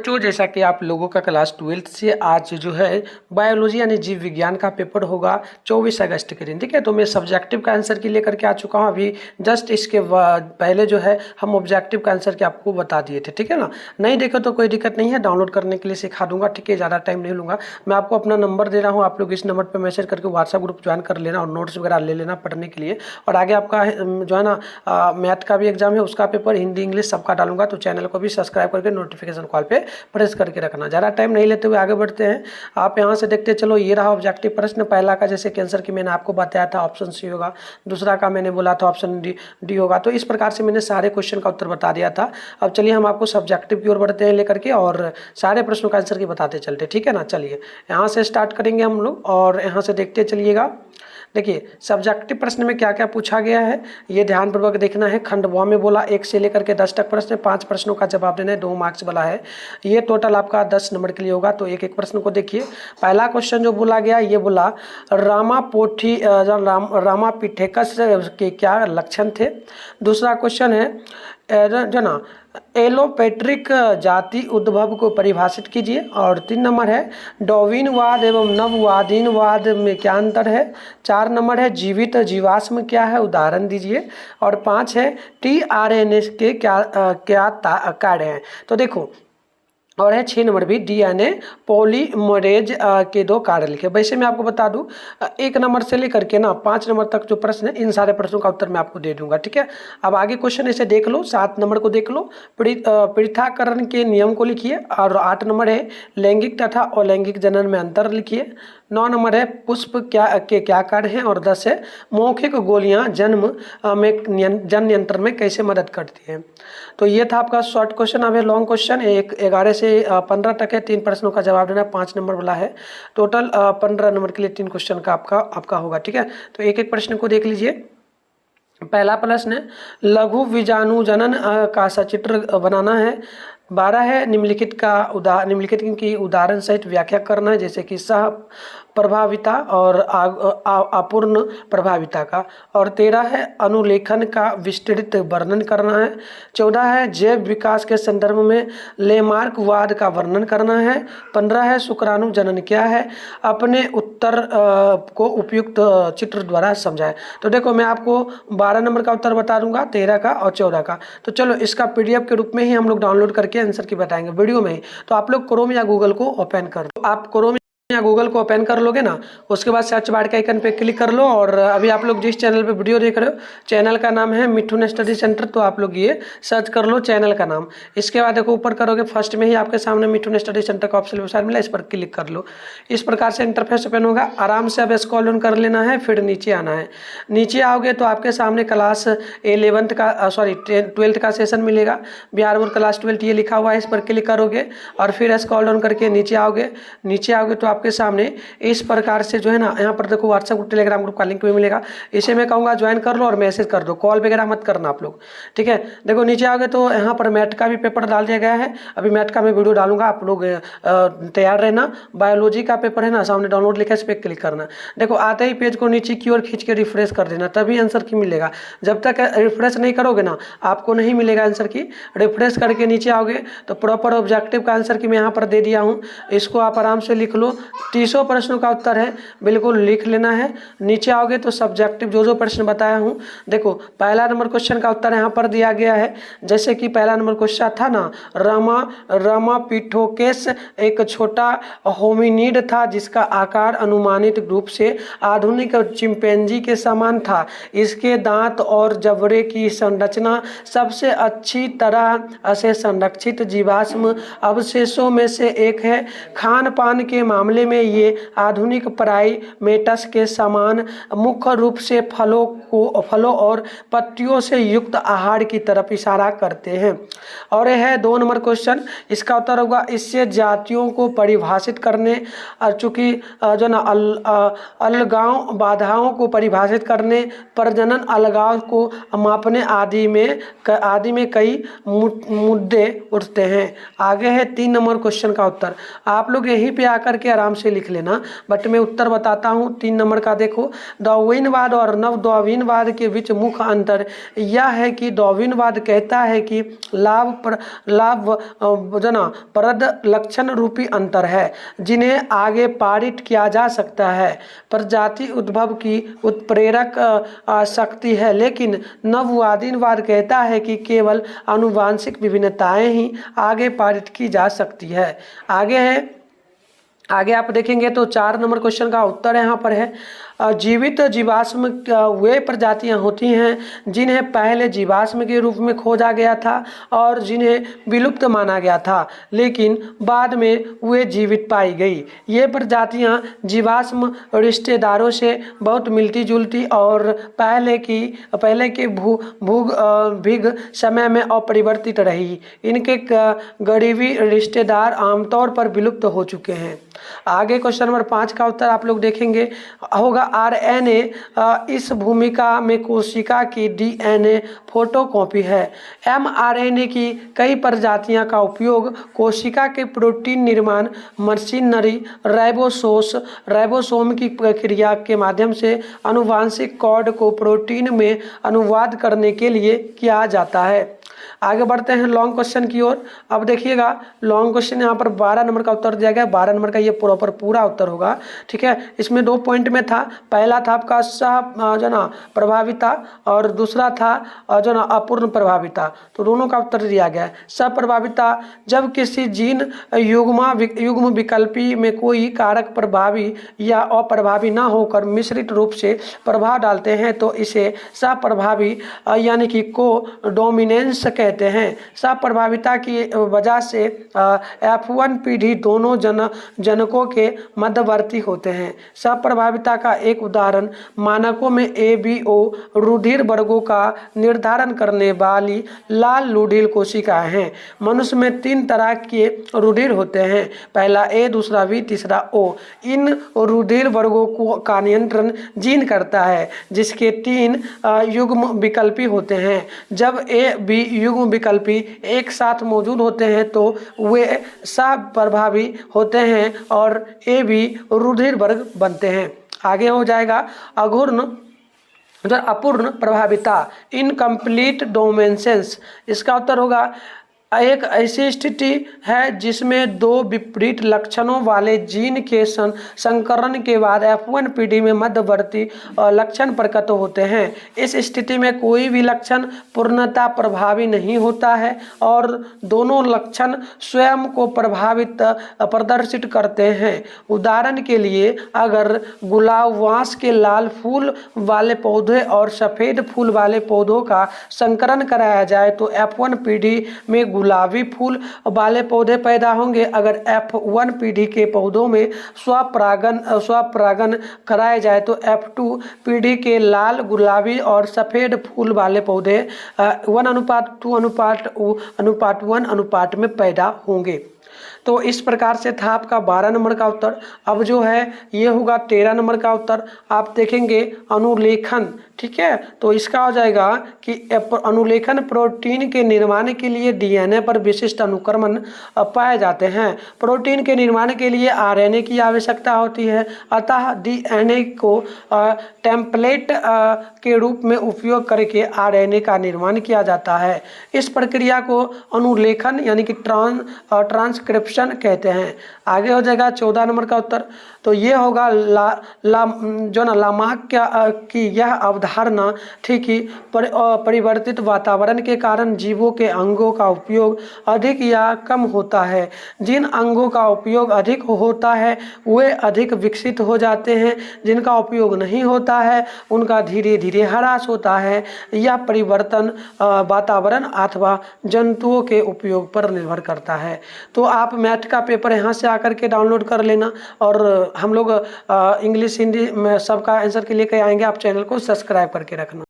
बच्चों, जैसा कि आप लोगों का क्लास 12th से आज जो है बायोलॉजी यानी जीव विज्ञान का पेपर होगा 24 अगस्त के दिन। ठीक है, तो मैं सब्जेक्टिव का आंसर की लेकर के आ चुका हूँ। अभी जस्ट इसके पहले जो है हम ऑब्जेक्टिव का आंसर के आपको बता दिए थे। ठीक है ना, नहीं देखो तो कोई दिक्कत नहीं है, डाउनलोड करने के लिए सिखा दूंगा। ठीक है, ज़्यादा टाइम नहीं लूँगा। मैं आपको अपना नंबर दे रहा हूँ, आप लोग इस नंबर पर मैसेज करके व्हाट्सएप ग्रुप ज्वाइन कर लेना और नोट्स वगैरह ले लेना पढ़ने के लिए। और आगे आपका जो है ना मैथ का भी एग्जाम है, उसका पेपर हिंदी इंग्लिश सबका डालूंगा, तो चैनल को भी सब्सक्राइब करके नोटिफिकेशन कॉल पे प्रेस करके रखना। ज़्यादा टाइम नहीं लेते हुए आगे बढ़ते हैं। आप यहाँ से देखते चलो, ये रहा ऑब्जेक्टिव प्रश्न। पहला का जैसे कैंसर की मैंने आपको बताया था ऑप्शन सी होगा, दूसरा का मैंने बोला था ऑप्शन डी होगा। तो इस प्रकार से मैंने सारे क्वेश्चन का उत्तर बता दिया था। अब चलिए हम आपको सब्जेक्टिव की ओर बढ़ते हैं लेकर के, और सारे प्रश्नों का आंसर की बताते चलते। ठीक है ना, चलिए यहाँ से स्टार्ट करेंगे हम लोग और यहाँ से देखते चलिएगा। देखिए सब्जेक्टिव प्रश्न में क्या क्या पूछा गया है ये ध्यानपूर्वक देखना है। खंड व में बोला 1 से लेकर के 10 तक प्रश्न, 5 प्रश्नों का जवाब देना है, 2 मार्क्स वाला है। ये टोटल आपका 10 नंबर के लिए होगा। तो एक एक प्रश्न को देखिए। पहला क्वेश्चन जो बोला गया ये बोला रामापिथेकस के क्या लक्षण थे। दूसरा क्वेश्चन है जो ना एलोपेट्रिक जाति उद्भव को परिभाषित कीजिए। और 3 नंबर है डार्विनवाद एवं नववादीनवाद में क्या अंतर है। 4 नंबर है जीवित जीवाश्म क्या है, उदाहरण दीजिए। और 5 है टीआरएनए के क्या कार्य हैं। तो देखो, और है 6 नंबर भी डीएनए पॉलीमरेज के 2 कार्य लिखे। वैसे मैं आपको बता दूं 1 नंबर से लेकर के ना 5 नंबर तक जो प्रश्न है इन सारे प्रश्नों का उत्तर मैं आपको दे दूंगा। ठीक है, अब आगे क्वेश्चन ऐसे देख लो। 7 नंबर को देख लो, पृथक्करण के नियम को लिखिए। और 8 नंबर है लैंगिक तथा अलैंगिक जनन में अंतर लिखिए। 9 नंबर है पुष्प क्या कार्य हैं। और 10 है मौखिक गोलियां जन्म में जन नियंत्रण में कैसे मदद करती हैं। तो ये था आपका शॉर्ट क्वेश्चन। अब है लॉन्ग क्वेश्चन, 11 से 15 तक है। 3 प्रश्नों का जवाब देना, 5 नंबर वाला है। टोटल 15 नंबर के लिए 3 क्वेश्चन का आपका होगा। ठीक है, तो एक एक प्रश्न को देख लीजिए। पहला प्रश्न है लघु बीजाणु जनन का सचित्र बनाना है। 12 है निम्नलिखित की उदाहरण सहित व्याख्या करना है, जैसे कि सह प्रभाविता और अपूर्ण प्रभाविता का। और 13 है अनुलेखन का विस्तृत वर्णन करना है। 14 है जैव विकास के संदर्भ में लेमार्कवाद का वर्णन करना है। 15 है शुक्राणु जनन क्या है, अपने उत्तर को उपयुक्त चित्र द्वारा समझाएं। तो देखो मैं आपको 12 नंबर का उत्तर बता दूंगा, 13 का और 14 का। तो चलो इसका PDF के रूप में ही हम लोग डाउनलोड करके आंसर की बताएंगे वीडियो में ही। तो आप लोग क्रोम या गूगल को ओपन कर दो। आप क्रोम या गूगल को ओपन कर लोगे ना, उसके बाद सर्च बार के आइकन पे क्लिक कर लो। और अभी आप लोग जिस चैनल पे वीडियो देख रहे हो, चैनल का नाम है मिठुन स्टडी सेंटर। तो आप लोग ये सर्च कर लो चैनल का नाम। इसके बाद देखो ऊपर करोगे, फर्स्ट में ही आपके सामने मिठुन स्टडी सेंटर का ऑप्शन वेबसाइट मिला, इस पर क्लिक कर लो। इस प्रकार से इंटरफेस ओपन होगा। आराम से अब स्क्रॉल डाउन कर लेना है, फिर नीचे आना है। नीचे आओगे तो आपके सामने क्लास 12th का सेशन मिलेगा, बिहार बोर्ड क्लास 12 ये लिखा हुआ है। इस पर क्लिक करोगे और फिर स्क्रॉल डाउन करके नीचे आओगे तो आपके सामने इस प्रकार से जो है ना, यहाँ पर देखो व्हाट्सएप ग्रुप टेलीग्राम ग्रुप का लिंक भी मिलेगा। इसे मैं कहूँगा ज्वाइन कर लो और मैसेज कर दो, कॉल वगैरह मत करना आप लोग। ठीक है, देखो नीचे आओगे तो यहाँ पर मैथ का भी पेपर डाल दिया गया है। अभी मैथ का मैं वीडियो डालूंगा, आप लोग तैयार रहना। बायोलॉजी का पेपर है ना, सामने डाउनलोड लिखा है, इस पर क्लिक करना। देखो आते ही पेज को नीचे की ओर खींच के रिफ्रेश कर देना, तभी आंसर की मिलेगा। जब तक रिफ्रेश नहीं करोगे ना, आपको नहीं मिलेगा आंसर की। रिफ्रेश करके नीचे आओगे तो प्रॉपर ऑब्जेक्टिव का आंसर की मैं यहाँ पर दे दिया हूँ, इसको आप आराम से लिख लो। 300 प्रश्नों का उत्तर है, बिल्कुल लिख लेना है। नीचे आओगे तो सब्जेक्टिव जो प्रश्न बताया हूँ, देखो पहला नंबर क्वेश्चन का उत्तर यहाँ पर दिया गया है। जैसे कि पहला नंबर क्वेश्चन था ना, रामापिथेकस एक छोटा होमिनिड था जिसका आकार अनुमानित रूप से आधुनिक चिंपैंजी के समान था। इसके दांत और जबड़े की संरचना सबसे अच्छी तरह से संरक्षित जीवाश्म अवशेषों में से एक है। खान पान के मामले में ये आधुनिक प्राइमेट्स के समान मुख्य रूप से फलों और पत्तियों से युक्त आहार की तरफ इशारा करते हैं। और यह है 2 नंबर क्वेश्चन, इसका उत्तर होगा इससे जातियों को परिभाषित करने, चूंकि जो ना अलगाव बाधाओं को परिभाषित करने, प्रजनन अलगाव को मापने आदि में कई मुद्दे उठते हैं। आगे है 3 नंबर क्वेश्चन का उत्तर। आप लोग यहीं पे आकर के आराम आराम से लिख लेना, बट मैं उत्तर बताता हूँ। 3 नंबर का देखो, डार्विनवाद और नव डार्विनवाद के बीच मुख्य अंतर यह है कि डार्विनवाद कहता है कि लाभप्रद लक्षण रूपी अंतर है जिन्हें आगे पारित किया जा सकता है। प्रजाति उद्भव की उत्प्रेरक शक्ति है, लेकिन नववादीनवाद कहता है कि केवल आनुवांशिक विभिन्नताएं ही आगे पारित की जा सकती है। आगे आप देखेंगे तो 4 नंबर क्वेश्चन का उत्तर यहाँ पर है, जीवित जीवाश्म वे प्रजातियां होती हैं जिन्हें पहले जीवाश्म के रूप में खोजा गया था और जिन्हें विलुप्त माना गया था, लेकिन बाद में वे जीवित पाई गई। ये प्रजातियां जीवाश्म रिश्तेदारों से बहुत मिलती जुलती और पहले के भूगर्भ समय में अपरिवर्तित रही। इनके करीबी रिश्तेदार आमतौर पर विलुप्त हो चुके हैं। आगे क्वेश्चन नंबर 5 का उत्तर आप लोग देखेंगे होगा, आरएनए इस भूमिका में कोशिका की डीएनए फोटोकॉपी है। एमआरएनए की कई प्रजातियां का उपयोग कोशिका के प्रोटीन निर्माण मशीनरी राइबोसोम की प्रक्रिया के माध्यम से आनुवांशिक कोड को प्रोटीन में अनुवाद करने के लिए किया जाता है। आगे बढ़ते हैं लॉन्ग क्वेश्चन की ओर। अब देखिएगा लॉन्ग क्वेश्चन यहाँ पर 12 नंबर का उत्तर दिया गया। 12 नंबर का ये प्रॉपर पूरा उत्तर होगा, ठीक है। इसमें 2 पॉइंट में था, पहला था आपका प्रभाविता और दूसरा था अपूर्ण प्रभाविता, तो दोनों का उत्तर दिया गया है। सप्रभाविता जब किसी जीन युग्म विकल्पी में कोई कारक प्रभावी या अप्रभावी न होकर मिश्रित रूप से प्रभाव डालते हैं तो इसे सप्रभावी यानी कि कोडोमिनेंस कहते हैं। सप्रभाविता की वजह से F1 पीढ़ी दोनों जनकों के मध्यवर्ती होते हैं। सप्रभाविता का एक उदाहरण मानकों में ABO रुधिर वर्गों का निर्धारण करने वाली लाल रुधिर कोशिकाएं हैं। मनुष्य में 3 तरह के रुधिर होते हैं, पहला A, दूसरा B, तीसरा O। इन रुधिर वर्गों का नियंत्रण जीन करता है जिसके 3 युग्म विकल्पी होते हैं। जब A, B युग्म विकल्पी एक साथ मौजूद होते हैं तो वे सप्रभावी होते हैं और AB रुधिर वर्ग बनते हैं। आगे हो जाएगा अपूर्ण प्रभाविता, इनकम्प्लीट डोमेंसेंस। इसका उत्तर होगा, एक ऐसी स्थिति है जिसमें 2 विपरीत लक्षणों वाले जीन के संकरण के बाद F1 पीढ़ी में मध्यवर्ती लक्षण प्रकट होते हैं। इस स्थिति में कोई भी लक्षण पूर्णतः प्रभावी नहीं होता है और दोनों लक्षण स्वयं को प्रदर्शित करते हैं। उदाहरण के लिए, अगर गुलाबवांस के लाल फूल वाले पौधे और सफ़ेद फूल वाले पौधों का संकरण कराया जाए तो F1 पीढ़ी में गुलाबी फूल वाले पौधे पैदा होंगे। अगर F1 पीढ़ी के पौधों में स्वपरागन कराया जाए तो F2 पीढ़ी के लाल, गुलाबी और सफ़ेद फूल वाले पौधे 1:2:1:1 में पैदा होंगे। तो इस प्रकार से था आपका 12 नंबर का उत्तर। अब जो है ये होगा 13 नंबर का उत्तर। आप देखेंगे अनुलेखन, ठीक है। तो इसका हो जाएगा कि अनुलेखन प्रोटीन के निर्माण के लिए डीएनए पर विशिष्ट अनुक्रमण पाए जाते हैं। प्रोटीन के निर्माण के लिए आरएनए की आवश्यकता होती है, अतः डीएनए को टेम्पलेट के रूप में उपयोग करके आरएनए का निर्माण किया जाता है। इस प्रक्रिया को अनुलेखन यानी कि ट्रांसक्रिप्शन कहते हैं। आगे हो जाएगा 14 नंबर का उत्तर। तो ये होगा लामार्क की यह अवधारणा थी कि परिवर्तित वातावरण के कारण जीवों के अंगों का उपयोग अधिक या कम होता है। जिन अंगों का उपयोग अधिक होता है वे अधिक विकसित हो जाते हैं, जिनका उपयोग नहीं होता है उनका धीरे धीरे ह्रास होता है। यह परिवर्तन वातावरण अथवा जंतुओं के उपयोग पर निर्भर करता है। तो आप मैथ का पेपर यहाँ से आकर के डाउनलोड कर लेना और हम लोग इंग्लिश हिंदी में सबका आंसर के लिए आएंगे। आप चैनल को सब्सक्राइब करके रखना।